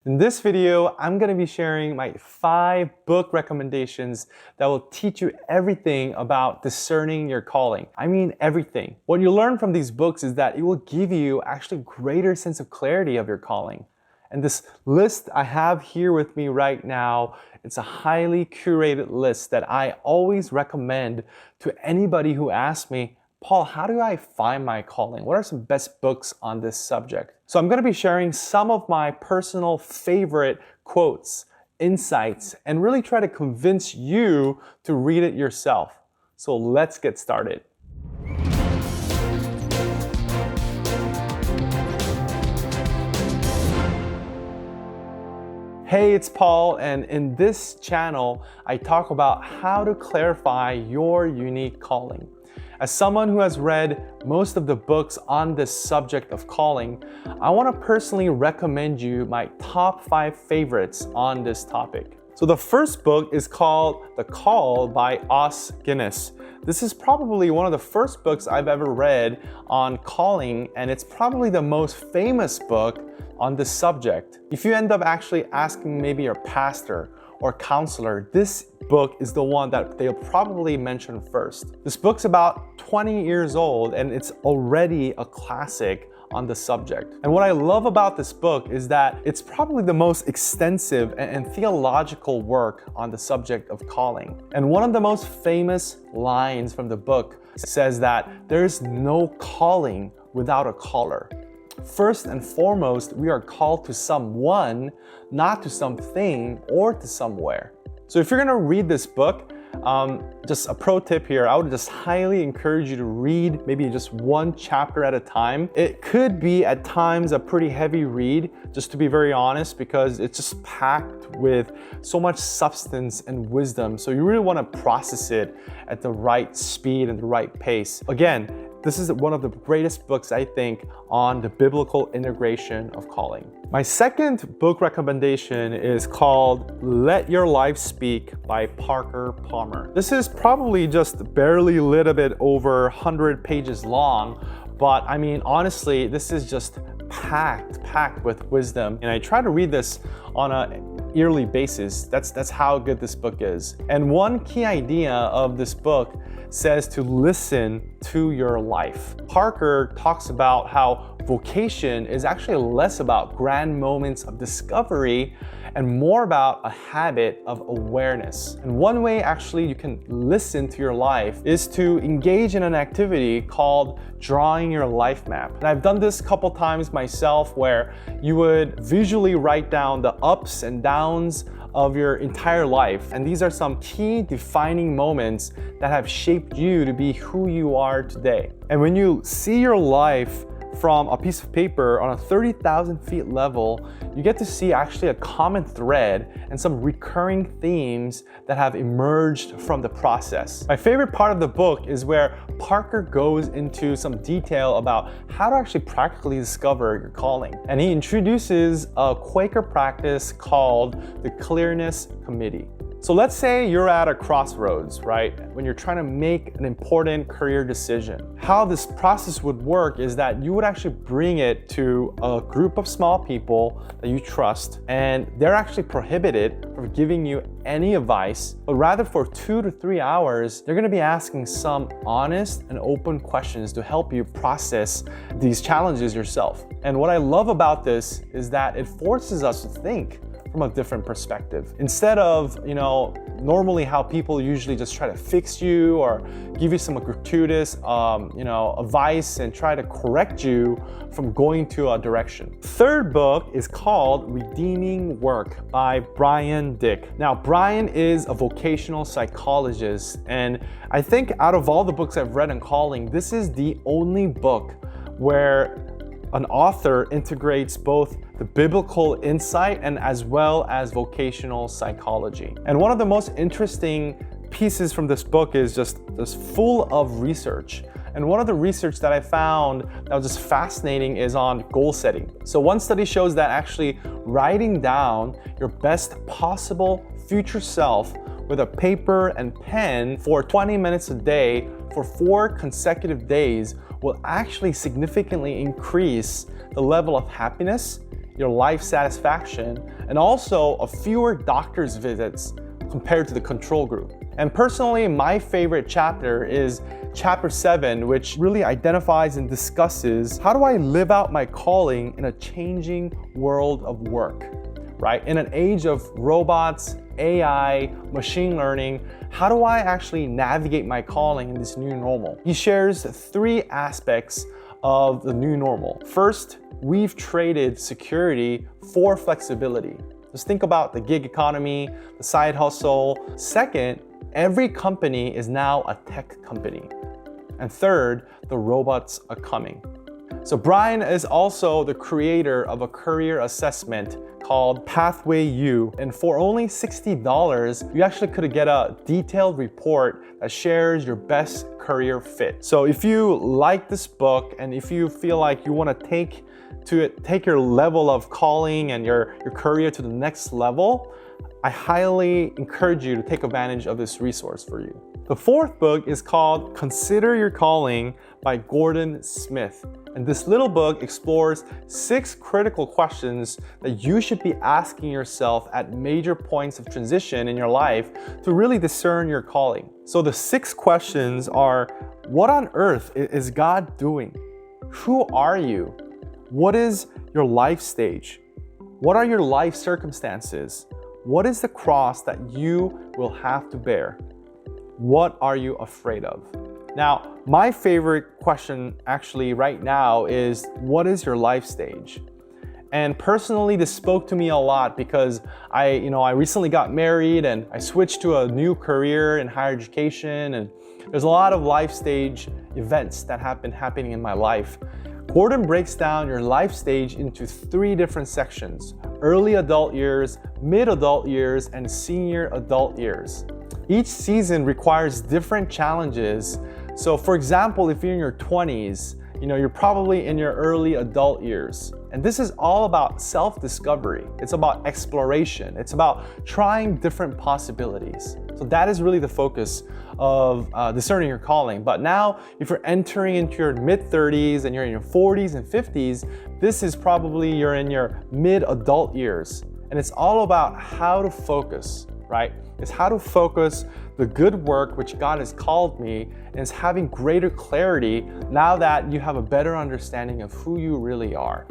In this video, I'm going to be sharing my 5 book recommendations that will teach you everything about discerning your calling. I mean everything. What you learn from these books is that it will give you actually greater sense of clarity of your calling. And this list I have here with me right now, it's a highly curated list that I always recommend to anybody who asks me, Paul, how do I find my calling? What are some best books on this subject? So I'm going to be sharing some of my personal favorite quotes, insights, and really try to convince you to read it yourself. So let's get started. Hey, it's Paul, and in this channel, I talk about how to clarify your unique calling. As someone who has read most of the books on this subject of calling, I want to personally recommend you my top 5 favorites on this topic. So the first book is called The Call by Os Guinness. This is probably one of the first books I've ever read on calling, and it's probably the most famous book on this subject. If you end up actually asking maybe your pastor or counselor, this book is the one that they'll probably mention first. This book's about 20 years old and it's already a classic on the subject. And what I love about this book is that it's probably the most extensive and theological work on the subject of calling. And one of the most famous lines from the book says that there's no calling without a caller. First and foremost, we are called to someone, not to something or to somewhere. So if you're gonna read this book, just a pro tip here, I would just highly encourage you to read maybe just one chapter at a time. It could be at times a pretty heavy read, just to be very honest, because it's just packed with so much substance and wisdom. So you really wanna process it at the right speed and the right pace. Again, this is one of the greatest books, I think, on the biblical integration of calling. My second book recommendation is called Let Your Life Speak by Parker Palmer. This is probably just barely a little bit over 100 pages long, but I mean, honestly, this is just packed with wisdom. And I try to read this on a yearly basis. That's how good this book is. And one key idea of this book says to listen to your life. Parker talks about how vocation is actually less about grand moments of discovery and more about a habit of awareness. And one way actually you can listen to your life is to engage in an activity called drawing your life map. And I've done this a couple times myself, where you would visually write down the ups and downs of your entire life. And these are some key defining moments that have shaped you to be who you are today. And when you see your life from a piece of paper on a 30,000 feet level, you get to see actually a common thread and some recurring themes that have emerged from the process. My favorite part of the book is where Parker goes into some detail about how to actually practically discover your calling. And he introduces a Quaker practice called the Clearness Committee. So let's say you're at a crossroads, right? When you're trying to make an important career decision. How this process would work is that you would actually bring it to a group of small people that you trust, and they're actually prohibited from giving you any advice, but rather for 2 to 3 hours, they're gonna be asking some honest and open questions to help you process these challenges yourself. And what I love about this is that it forces us to think from a different perspective. Instead of, normally how people usually just try to fix you or give you some gratuitous, advice and try to correct you from going to a direction. Third book is called Redeeming Work by Brian Dick. Now, Brian is a vocational psychologist, and I think out of all the books I've read on calling, this is the only book where an author integrates both the biblical insight and as well as vocational psychology. And one of the most interesting pieces from this book is just full of research. And one of the research that I found that was just fascinating is on goal setting. So one study shows that actually writing down your best possible future self with a paper and pen for 20 minutes a day for 4 consecutive days will actually significantly increase the level of happiness your life satisfaction, and also a fewer doctor's visits compared to the control group. And personally, my favorite chapter is chapter 7, which really identifies and discusses how do I live out my calling in a changing world of work, right? In an age of robots, AI, machine learning, how do I actually navigate my calling in this new normal? He shares 3 aspects of the new normal. First, we've traded security for flexibility. Just think about the gig economy, the side hustle. Second, every company is now a tech company. And third, the robots are coming. So Brian is also the creator of a career assessment called Pathway U. And for only $60, you actually could get a detailed report that shares your best career fit. So if you like this book and if you feel like you want to take your level of calling and your career to the next level, I highly encourage you to take advantage of this resource for you. The 4th book is called Consider Your Calling by Gordon Smith. And this little book explores 6 critical questions that you should be asking yourself at major points of transition in your life to really discern your calling. So the 6 questions are: what on earth is God doing? Who are you? What is your life stage? What are your life circumstances? What is the cross that you will have to bear? What are you afraid of? Now, my favorite question actually right now is, what is your life stage? And personally, this spoke to me a lot because I recently got married and I switched to a new career in higher education, and there's a lot of life stage events that have been happening in my life. Gordon breaks down your life stage into 3 different sections: early adult years, mid-adult years, and senior adult years. Each season requires different challenges. So for example, if you're in your 20s, you're probably in your early adult years. And this is all about self-discovery. It's about exploration. It's about trying different possibilities. So that is really the focus of discerning your calling. But now, if you're entering into your mid-30s and you're in your 40s and 50s, this is probably you're in your mid-adult years. And it's all about how to focus, right? It's how to focus the good work which God has called me, and it's having greater clarity now that you have a better understanding of who you really are.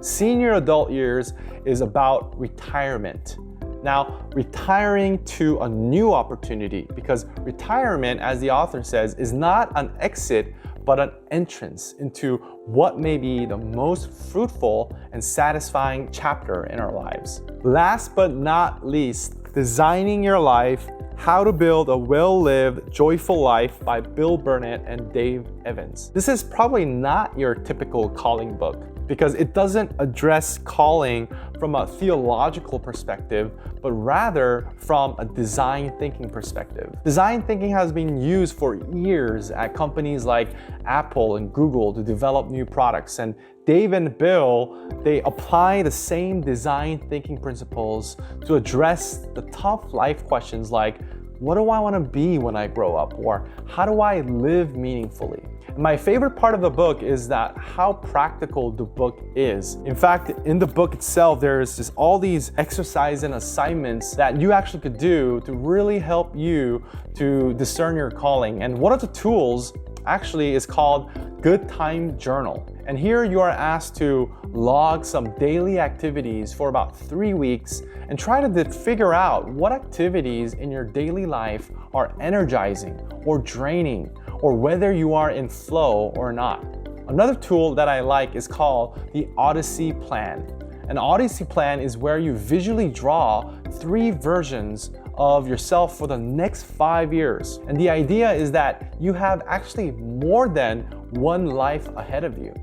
Senior adult years is about retirement. Now, retiring to a new opportunity, because retirement, as the author says, is not an exit, but an entrance into what may be the most fruitful and satisfying chapter in our lives. Last but not least, Designing Your Life: How to Build a Well-Lived, Joyful Life by Bill Burnett and Dave Evans. This is probably not your typical calling book because it doesn't address calling from a theological perspective, but rather from a design thinking perspective. Design thinking has been used for years at companies like Apple and Google to develop new products, and Dave and Bill, they apply the same design thinking principles to address the tough life questions like, what do I want to be when I grow up? Or how do I live meaningfully? And my favorite part of the book is that how practical the book is. In fact, in the book itself, there's just all these exercises and assignments that you actually could do to really help you to discern your calling. And one of the tools actually is called Good Time Journal. And here you are asked to log some daily activities for about 3 weeks and try to figure out what activities in your daily life are energizing or draining, or whether you are in flow or not. Another tool that I like is called the Odyssey Plan. An Odyssey Plan is where you visually draw 3 versions of yourself for the next 5 years. And the idea is that you have actually more than one life ahead of you.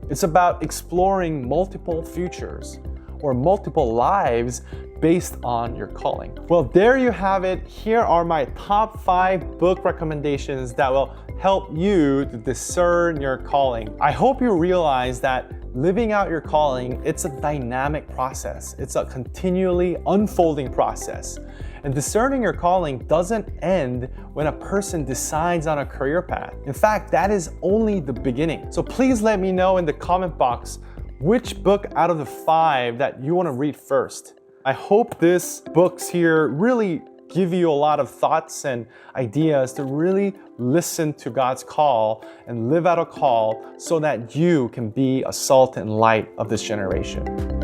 It's about exploring multiple futures or multiple lives based on your calling. Well, there you have it. Here are my top 5 book recommendations that will help you to discern your calling. I hope you realize that living out your calling, it's a dynamic process. It's a continually unfolding process. And discerning your calling doesn't end when a person decides on a career path. In fact, that is only the beginning. So please let me know in the comment box, which book out of the 5 that you want to read first. I hope this books here really give you a lot of thoughts and ideas to really listen to God's call and live out a call so that you can be a salt and light of this generation.